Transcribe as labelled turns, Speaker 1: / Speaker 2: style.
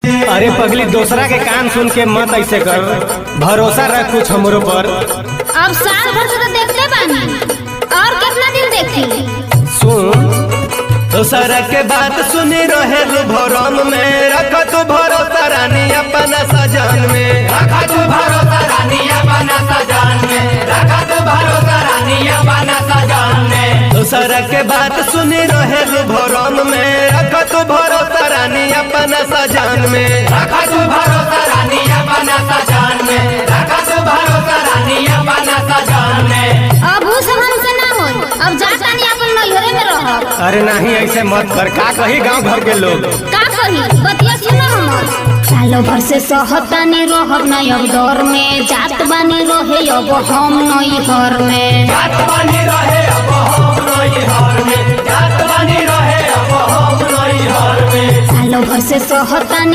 Speaker 1: अरे पगली, दूसरा के कान सुन के मत ऐसे कर, भरोसा रख कुछ हमरो पर।
Speaker 2: अब साल भर से तो देखते बानी, और कितना दिन देखी।
Speaker 1: सुन, दूसरा के बात सुनी रहे भरम में, रख तू भरोसा रानी अपना सजन में,
Speaker 3: रखा तू भरोसा रानी अपना सजान में, रखा तू भरोसा रानी अपना सजान में।
Speaker 1: दूसरा के बात सुनी रहे भरम में, रख तू भरोसा रानी अपना सजन में,
Speaker 3: रखा तू भरोसा रानी अपना सजान में, रखा तू भरोसा रानी अपना सजान में।
Speaker 2: अब उस हमसे ना हो, अब जाता नहीं अपन नैहरे में रह।
Speaker 1: अरे नहीं ऐसे मत कर, का कही गांव घर के लोग।
Speaker 2: का कही बतिया सुनो हमर। सालों भर से सहतानी रहब नहीं अब दौर में, जात बानी रहे अब हम नैहर में।
Speaker 3: जात बनी रहे अब हम नैहर में, जात बनी रहे अब हम नैहर में।
Speaker 2: सालों भर से सहतानी